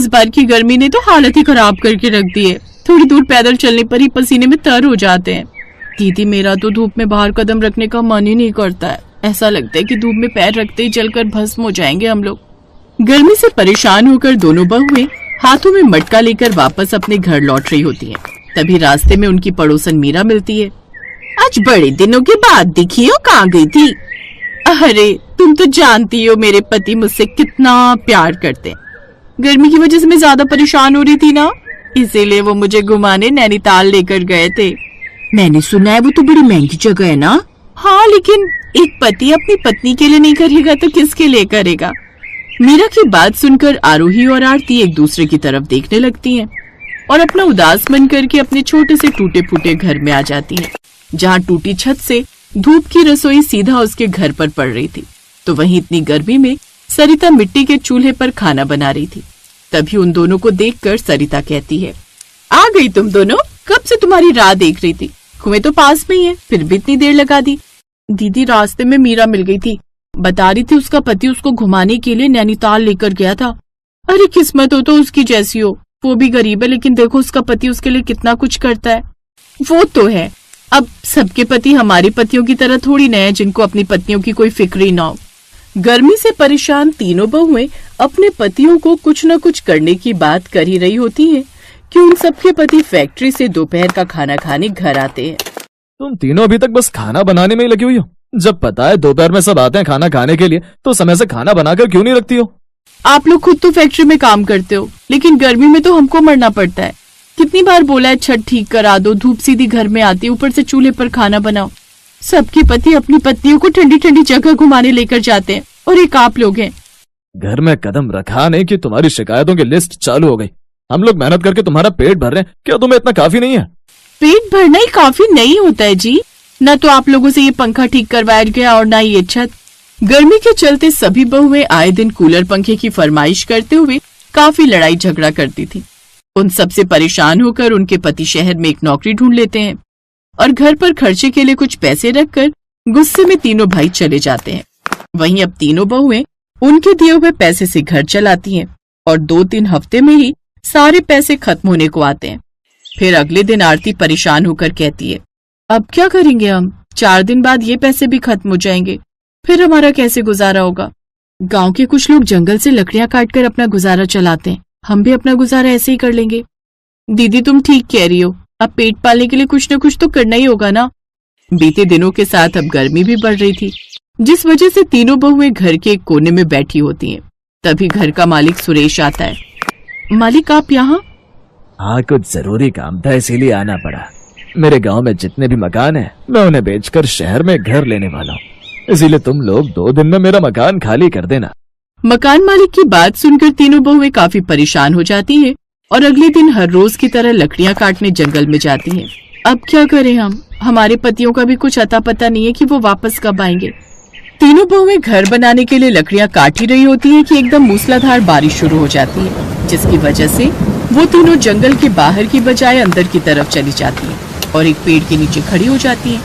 इस बार की गर्मी ने तो हालत ही खराब करके रख दी है। थोड़ी दूर पैदल चलने पर ही पसीने में तर हो जाते हैं। दीदी, मेरा तो धूप में बाहर कदम रखने का मन ही नहीं करता है। ऐसा लगता है कि धूप में पैर रखते ही जलकर भस्म हो जाएंगे हम लोग। गर्मी से परेशान होकर दोनों बहुएं हाथों में मटका लेकर वापस अपने घर लौट रही होती हैं। तभी रास्ते में उनकी पड़ोसन मीरा मिलती है। आज बड़े दिनों के बाद दिखी हो, कहाँ गई थी? अरे तुम तो जानती हो मेरे पति मुझसे कितना प्यार करते हैं। गर्मी की वजह से मैं ज्यादा परेशान हो रही थी ना, इसीलिए वो मुझे घुमाने नैनीताल लेकर गए थे। मैंने सुना है वो तो बड़ी महंगी जगह है ना? हाँ, लेकिन एक पति अपनी पत्नी के लिए नहीं करेगा तो किसके लिए करेगा? मीरा की बात सुनकर आरोही और आरती एक दूसरे की तरफ देखने लगती हैं और अपना उदास मन करके अपने छोटे से टूटे फूटे घर में आ जाती हैं, जहाँ टूटी छत से धूप की रसोई सीधा उसके घर पर पड़ रही थी। तो वहीं इतनी गर्मी में सरिता मिट्टी के चूल्हे पर खाना बना रही थी। तभी उन दोनों को देखकर सरिता कहती है, आ गई तुम दोनों? कब से तुम्हारी राह देख रही थी। कुएं तो पास में ही है, फिर भी इतनी देर लगा दी। दीदी, रास्ते में मीरा मिल गई थी, बता रही थी उसका पति उसको घुमाने के लिए नैनीताल लेकर गया था। अरे किस्मत हो तो उसकी जैसी हो, वो भी गरीब है लेकिन देखो उसका पति उसके लिए कितना कुछ करता है। वो तो है, अब सबके पति हमारे पतियों की तरह थोड़ी न है जिनको अपनी पत्नियों की कोई फिक्र ही ना हो। गर्मी से परेशान तीनों बहुएं अपने पतियों को कुछ न कुछ करने की बात कर ही रही होती हैं कि उन सबके पति फैक्ट्री से दोपहर का खाना खाने घर आते हैं। तुम तीनों अभी तक बस खाना बनाने में ही लगी हुई हो। जब पता है दोपहर में सब आते हैं खाना खाने के लिए, तो समय से खाना बनाकर क्यों नहीं रखती हो? आप लोग खुद तो फैक्ट्री में काम करते हो, लेकिन गर्मी में तो हमको मरना पड़ता है। कितनी बार बोला है छत ठीक करा दो, धूप सीधी घर में आती, ऊपर से चूल्हे पर खाना बनाओ। सबके पति अपनी पत्नियों को ठंडी ठंडी जगह घुमाने लेकर जाते हैं और एक आप लोग हैं। घर में कदम रखा नहीं कि तुम्हारी शिकायतों की लिस्ट चालू हो गई। हम लोग मेहनत करके तुम्हारा पेट भर रहे हैं, क्या तुम्हें इतना काफी नहीं है? पेट भरना ही काफी नहीं होता है जी। न तो आप लोगों से ये पंखा ठीक करवाया गया और न ये छत। गर्मी के चलते सभी बहुएं आए दिन कूलर पंखे की फरमाइश करते हुए काफी लड़ाई झगड़ा करती थी। उन सबसे परेशान होकर उनके पति शहर में एक नौकरी ढूंढ लेते हैं और घर पर खर्चे के लिए कुछ पैसे रखकर गुस्से में तीनों भाई चले जाते हैं। वहीं अब तीनों बहुएं उनके दिए हुए पैसे से घर चलाती हैं और 2-3 हफ्ते में ही सारे पैसे खत्म होने को आते हैं। फिर अगले दिन आरती परेशान होकर कहती है, अब क्या करेंगे हम? 4 दिन बाद ये पैसे भी खत्म हो जाएंगे, फिर हमारा कैसे गुजारा होगा? गांव के कुछ लोग जंगल से लकड़ियां काटकर अपना गुजारा चलाते हैं, हम भी अपना गुजारा ऐसे ही कर लेंगे। दीदी, तुम ठीक कह रही हो, अब पेट पालने के लिए कुछ न कुछ तो करना ही होगा ना। बीते दिनों के साथ अब गर्मी भी बढ़ रही थी, जिस वजह से तीनों बहुएं घर के एक कोने में बैठी होती हैं। तभी घर का मालिक सुरेश आता है। मालिक, आप यहाँ? हाँ, कुछ जरूरी काम था इसीलिए आना पड़ा। मेरे गांव में जितने भी मकान हैं, मैं उन्हें बेचकर शहर में घर लेने वाला हूँ, इसीलिए तुम लोग 2 दिन में मेरा मकान खाली कर देना। मकान मालिक की बात सुनकर तीनों बहुएं काफी परेशान हो जाती हैं और अगले दिन हर रोज की तरह लकड़ियां काटने जंगल में जाती हैं। अब क्या करें हम? हमारे पतियों का भी कुछ अता पता नहीं है कि वो वापस कब आएंगे। तीनों बहुएं घर बनाने के लिए लकड़ियां काट ही रही होती हैं कि एकदम मूसलाधार बारिश शुरू हो जाती है, जिसकी वजह से वो तीनों जंगल के बाहर की बजाय अंदर की तरफ चली जाती हैं और एक पेड़ के नीचे खड़ी हो जाती हैं।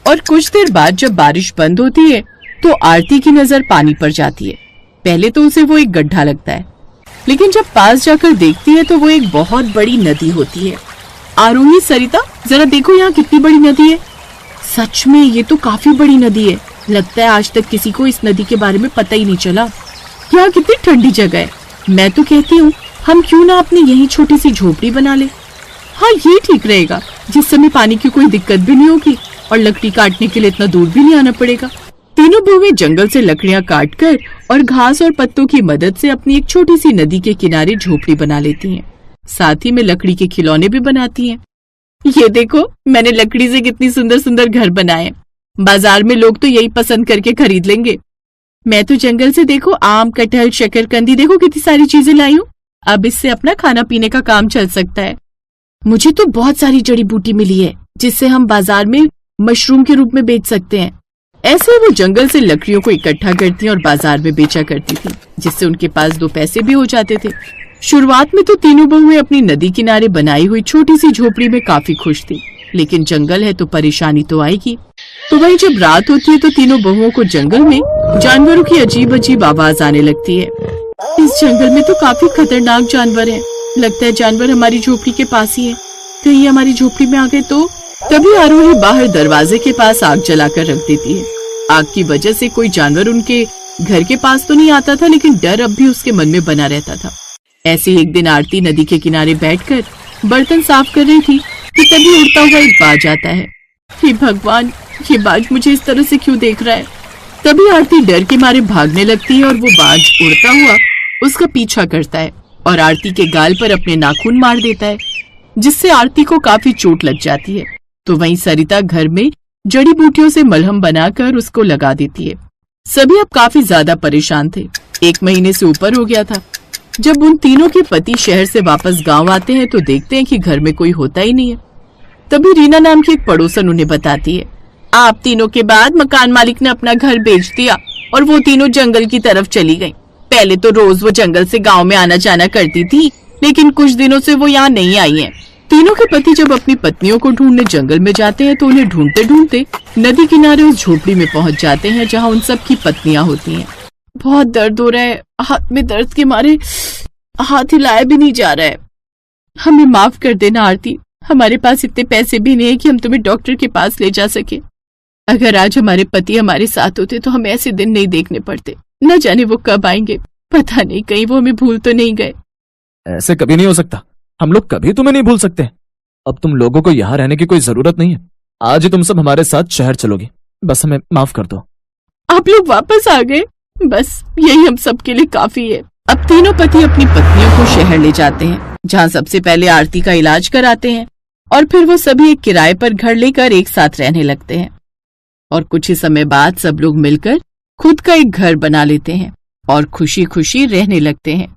और कुछ देर बाद जब बारिश बंद होती है तो आरती की नजर पानी पर जाती है। पहले तो उसे वो एक गड्ढा लगता है, लेकिन जब पास जाकर देखती है तो वो एक बहुत बड़ी नदी होती है। आरोही, सरिता, जरा देखो यहाँ कितनी बड़ी नदी है। सच में ये तो काफी बड़ी नदी है। लगता है आज तक किसी को इस नदी के बारे में पता ही नहीं चला। यहाँ कितनी ठंडी जगह है। मैं तो कहती हूँ हम क्यों ना अपनी यही छोटी सी झोपड़ी बना ले। हाँ, ये ठीक रहेगा, जिस समय पानी की कोई दिक्कत भी नहीं होगी और लकड़ी काटने के लिए इतना दूर भी नहीं आना पड़ेगा। तीनों बहुएं जंगल से लकड़ियां काटकर और घास और पत्तों की मदद से अपनी एक छोटी सी नदी के किनारे झोपड़ी बना लेती हैं। साथ ही में लकड़ी के खिलौने भी बनाती हैं। ये देखो, मैंने लकड़ी से कितनी सुंदर सुंदर घर बनाए। बाजार में लोग तो यही पसंद करके खरीद लेंगे। मैं तो जंगल से देखो आम, कटहल, शकरकंदी, देखो कितनी सारी चीजें लाई हूँ। अब इससे अपना खाना पीने का काम चल सकता है। मुझे तो बहुत सारी जड़ी बूटी मिली है जिससे हम बाजार में मशरूम के रूप में बेच सकते हैं। ऐसे वो जंगल से लकड़ियों को इकट्ठा करती और बाजार में बेचा करती थी, जिससे उनके पास 2 पैसे भी हो जाते थे। शुरुआत में तो तीनों बहुएं अपनी नदी किनारे बनाई हुई छोटी सी झोपड़ी में काफी खुश थी, लेकिन जंगल है तो परेशानी तो आएगी। तो वहीं जब रात होती है तो तीनों बहुओं को जंगल में जानवरों की अजीब अजीब आवाज आने लगती है। इस जंगल में तो काफी खतरनाक जानवर है। लगता है जानवर हमारी झोपड़ी के पास ही है। कहीं हमारी झोपड़ी में आ गए तो। तभी आरोही बाहर दरवाजे के पास आग जलाकर रख देती है। आग की वजह से कोई जानवर उनके घर के पास तो नहीं आता था, लेकिन डर अब भी उसके मन में बना रहता था। ऐसे ही एक दिन आरती नदी के किनारे बैठकर बर्तन साफ कर रही थी कि तभी उड़ता हुआ एक बाज आता है। हे भगवान, ये बाज मुझे इस तरह से क्यों देख रहा है। तभी आरती डर के मारे भागने लगती है और वो बाज उड़ता हुआ उसका पीछा करता है और आरती के गाल पर अपने नाखून मार देता है, जिससे आरती को काफी चोट लग जाती है। तो वहीं सरिता घर में जड़ी बूटियों से मलहम बनाकर उसको लगा देती है। सभी अब काफी ज्यादा परेशान थे। 1 महीने से ऊपर हो गया था। जब उन तीनों के पति शहर से वापस गांव आते हैं तो देखते हैं कि घर में कोई होता ही नहीं है। तभी रीना नाम की एक पड़ोसन उन्हें बताती है, आप तीनों के बाद मकान मालिक ने अपना घर बेच दिया और वो तीनों जंगल की तरफ चली गईं। पहले तो रोज वो जंगल से गांव में आना जाना करती थी, लेकिन कुछ दिनों से वो यहाँ नहीं आई हैं। तीनों के पति जब अपनी पत्नियों को ढूंढने जंगल में जाते हैं तो उन्हें ढूंढते ढूंढते नदी किनारे उस झोपड़ी में पहुंच जाते हैं जहाँ उन सब की पत्नियां होती हैं। बहुत दर्द हो रहा है, हाथ में दर्द के मारे हाथ हिलाया भी नहीं जा रहा है। हमें माफ कर देना आरती, हमारे पास इतने पैसे भी नहीं है कि हम तुम्हें डॉक्टर के पास ले जा सके। अगर आज हमारे पति हमारे साथ होते तो हमें ऐसे दिन नहीं देखने पड़ते। न जाने वो कब आएंगे, पता नहीं कहीं वो हमें भूल तो नहीं गए। ऐसे कभी नहीं हो सकता, हम लोग कभी तुम्हें नहीं भूल सकते। अब तुम लोगों को यहाँ रहने की कोई जरूरत नहीं है। आज ही तुम सब हमारे साथ शहर चलोगी, बस हमें माफ कर दो। आप लोग वापस आ गए, बस यही हम सबके लिए काफी है। अब तीनों पति अपनी पत्नियों को शहर ले जाते हैं, जहाँ सबसे पहले आरती का इलाज कराते हैं और फिर वो सभी एक किराए पर घर लेकर एक साथ रहने लगते हैं। और कुछ ही समय बाद सब लोग मिलकर खुद का एक घर बना लेते हैं और खुशी खुशी रहने लगते हैं।